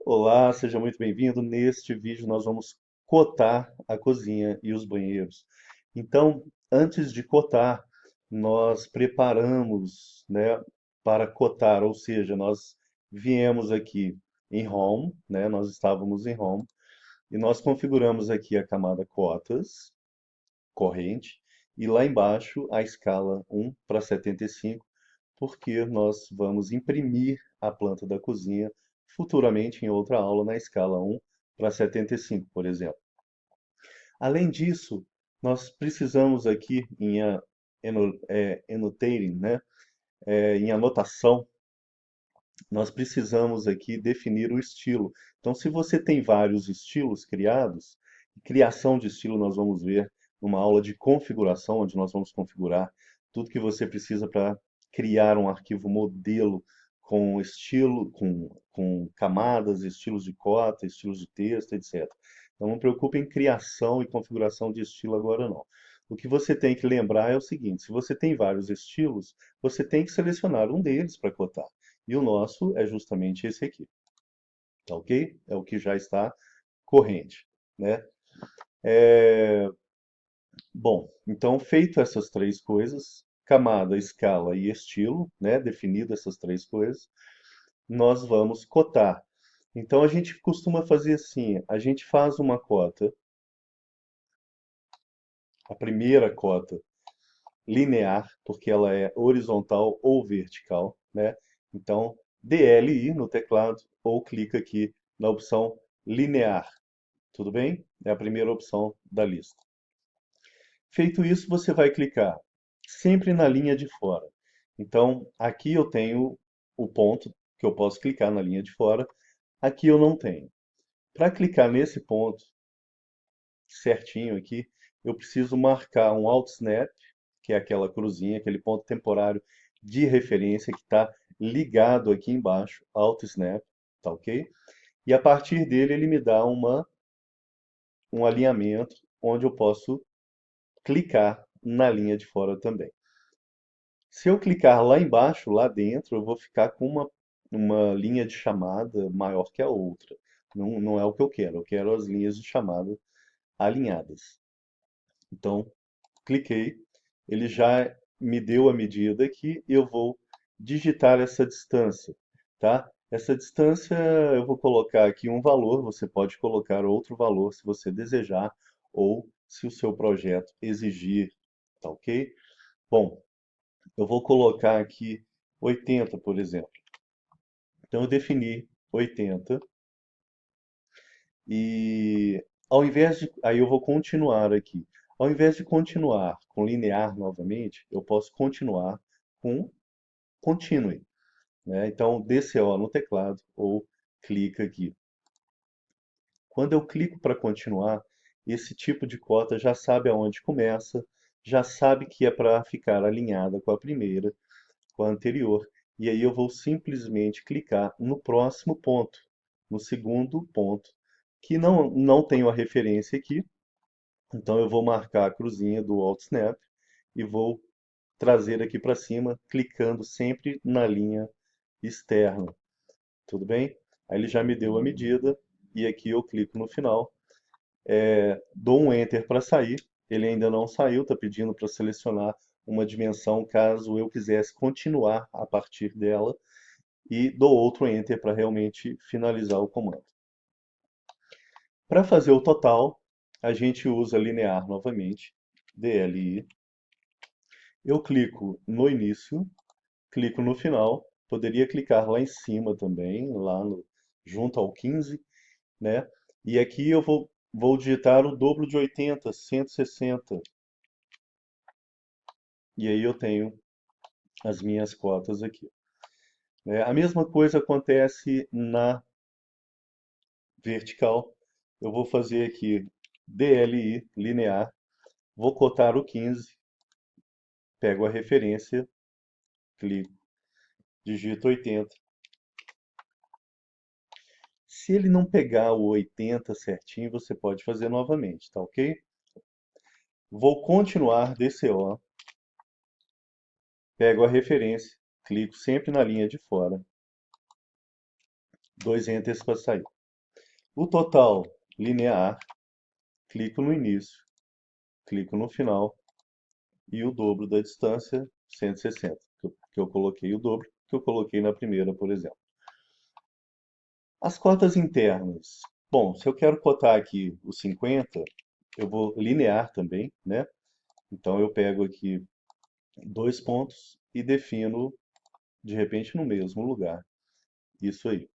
Olá, seja muito bem-vindo. Neste vídeo nós vamos cotar a cozinha e os banheiros. Então, antes de cotar, nós preparamos, né, para cotar, ou seja, nós viemos aqui em Home, né, nós estávamos em Home e nós configuramos aqui a camada cotas, corrente, e lá embaixo a escala 1:75, porque nós vamos imprimir a planta da cozinha futuramente em outra aula na escala 1:75, por exemplo. Além disso, nós precisamos aqui em annotating, né, em anotação, nós precisamos aqui definir o estilo. Então, se você tem vários estilos criados, criação de estilo nós vamos ver numa aula de configuração, onde nós vamos configurar tudo que você precisa para criar um arquivo modelo com estilo, com camadas, estilos de cota, estilos de texto, etc. Então, não preocupe em criação e configuração de estilo agora não. O que você tem que lembrar é o seguinte: se você tem vários estilos, você tem que selecionar um deles para cotar. E o nosso é justamente esse aqui, tá ok? É o que já está corrente, né? É, Bom, então feito essas três coisas, camada, escala e estilo, né? Definido essas três coisas, nós vamos cotar. Então a gente costuma fazer assim, a gente faz uma cota, a primeira cota linear, porque ela é horizontal ou vertical, né? Então, DLI no teclado ou clica aqui na opção linear. Tudo bem? É a primeira opção da lista. Feito isso, você vai clicar sempre na linha de fora. Então, aqui eu tenho o ponto que eu posso clicar na linha de fora, aqui eu não tenho. Para clicar nesse ponto certinho aqui, eu preciso marcar um Alt Snap, que é aquela cruzinha, aquele ponto temporário de referência que está ligado aqui embaixo, Alt Snap, tá ok? E a partir dele ele me dá um alinhamento onde eu posso clicar na linha de fora também. Se eu clicar lá embaixo, lá dentro, eu vou ficar com uma linha de chamada maior que a outra. Não, não é o que eu quero as linhas de chamada alinhadas. Então, cliquei, ele já me deu a medida aqui e eu vou digitar essa distância, tá? Essa distância eu vou colocar aqui um valor, você pode colocar outro valor se você desejar ou se o seu projeto exigir, tá ok? Bom, eu vou colocar aqui 80, por exemplo. Então eu defini 80 e aí eu vou continuar aqui. Ao invés de continuar com linear novamente, eu posso continuar com continue, né? Então DCO no teclado ou clica aqui. Quando eu clico para continuar, esse tipo de cota já sabe aonde começa, já sabe que é para ficar alinhada com a primeira, com a anterior, e aí eu vou simplesmente clicar no próximo ponto, no segundo ponto, que não tenho a referência aqui, então eu vou marcar a cruzinha do Alt Snap e vou trazer aqui para cima, clicando sempre na linha externa. Tudo bem? Aí ele já me deu a medida e aqui eu clico no final, dou um Enter para sair. Ele ainda não saiu, está pedindo para selecionar uma dimensão caso eu quisesse continuar a partir dela e dou outro Enter para realmente finalizar o comando. Para fazer o total, a gente usa linear novamente, DLI. Eu clico no início, clico no final, poderia clicar lá em cima também, junto ao 15, né? E aqui eu vou digitar o dobro de 80, 160. E aí eu tenho as minhas cotas aqui. A mesma coisa acontece na vertical. Eu vou fazer aqui DLI, linear, vou cotar o 15, pego a referência, clico, digito 80. Se ele não pegar o 80 certinho, você pode fazer novamente, tá ok? Vou continuar DCO, pego a referência, clico sempre na linha de fora, dois Enters para sair. O total linear, clico no início, clico no final e o dobro da distância, 160, que eu coloquei o dobro, que eu coloquei na primeira, por exemplo. As cotas internas. Bom, se eu quero cotar aqui os 50, eu vou linear também, né? Então eu pego aqui dois pontos e defino de repente no mesmo lugar. Isso aí.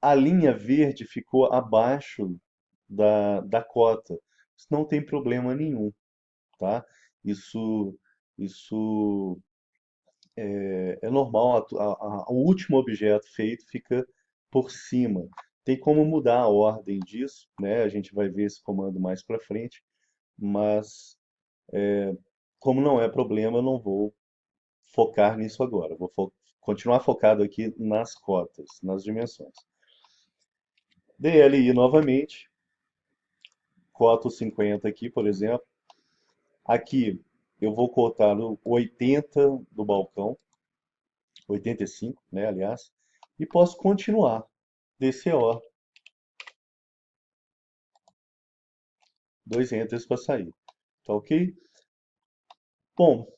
A linha verde ficou abaixo da cota. Isso não tem problema nenhum, tá? Isso, isso é normal. O último objeto feito fica por cima. Tem como mudar a ordem disso, né? A gente vai ver esse comando mais para frente, mas como não é problema, eu não vou focar nisso agora. Vou continuar focado aqui nas cotas, nas dimensões. DLI novamente, coto 50 aqui, por exemplo. Aqui eu vou cotar o 80 do balcão, 85, né, aliás, e posso continuar. DCO, dois enters para sair. Tá ok? Bom,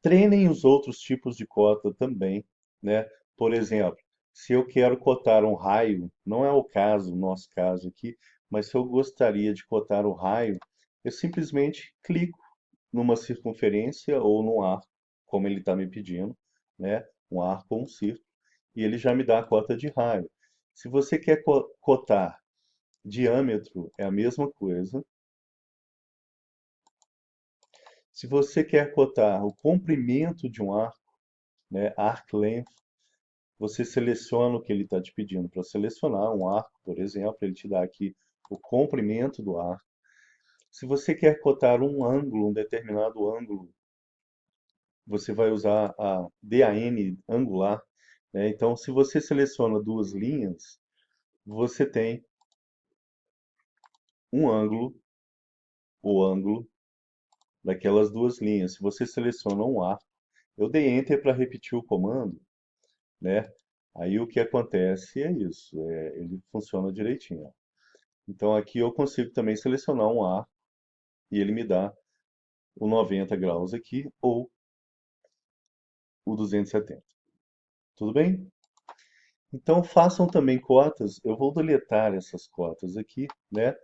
treinem os outros tipos de cota também, né? Por exemplo, se eu quero cotar um raio, não é o caso, o nosso caso aqui, mas se eu gostaria de cotar o raio, eu simplesmente clico numa circunferência ou num arco, como ele está me pedindo, né? Um arco ou um círculo, e ele já me dá a cota de raio. Se você quer cotar diâmetro, é a mesma coisa. Se você quer cotar o comprimento de um arco, né, arc length, você seleciona o que ele está te pedindo. Para selecionar um arco, por exemplo, ele te dá aqui o comprimento do arco. Se você quer cotar um ângulo, um determinado ângulo, você vai usar a DAN angular, né? Então, se você seleciona duas linhas, você tem um ângulo, o ângulo daquelas duas linhas. Se você seleciona um arco, eu dei Enter para repetir o comando, né? Aí o que acontece é isso, ele funciona direitinho. Então aqui eu consigo também selecionar um arco e ele me dá o 90 graus aqui ou o 270. Tudo bem? Então façam também cotas. Eu vou deletar essas cotas aqui, né?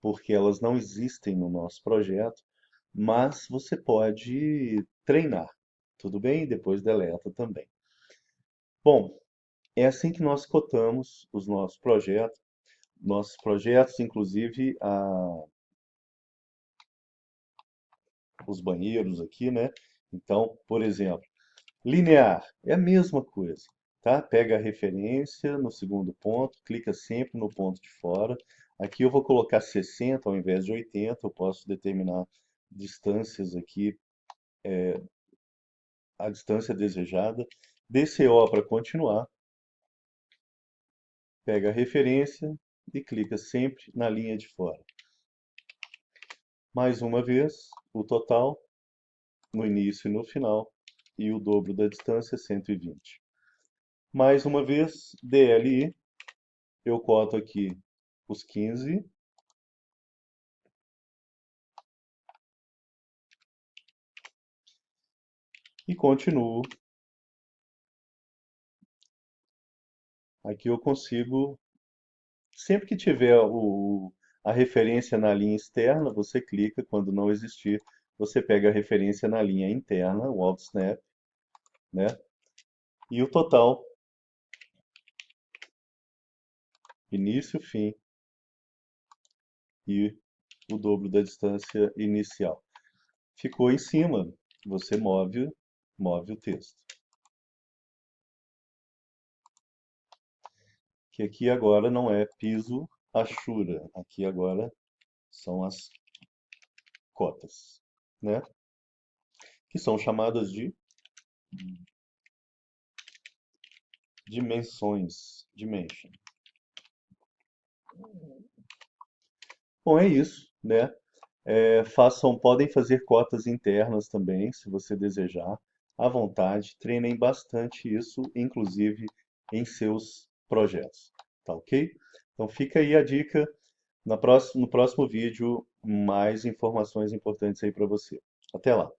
Porque elas não existem no nosso projeto, mas você pode treinar. Tudo bem? Depois deleta também. Bom, é assim que nós cotamos os nossos projetos, inclusive os banheiros aqui, né? Então, por exemplo, linear é a mesma coisa, tá? Pega a referência no segundo ponto, clica sempre no ponto de fora. Aqui eu vou colocar 60 ao invés de 80, eu posso determinar distâncias aqui, a distância desejada. DCO para continuar, pega a referência e clica sempre na linha de fora. Mais uma vez, o total no início e no final, e o dobro da distância, 120. Mais uma vez, DLI, eu coto aqui os 15 e continuo. Aqui eu consigo, sempre que tiver a referência na linha externa, você clica, quando não existir, você pega a referência na linha interna, o Alt Snap, né? E o total, início, fim e o dobro da distância inicial. Ficou em cima, você move o texto. Que aqui agora não é piso Ashura, aqui agora são as cotas, né? Que são chamadas de dimensões, dimension. Bom, é isso, né? Podem fazer cotas internas também, se você desejar, à vontade. Treinem bastante isso, inclusive em seus projetos. tá ok? Então fica aí a dica, no próximo vídeo, mais informações importantes aí para você. Até lá!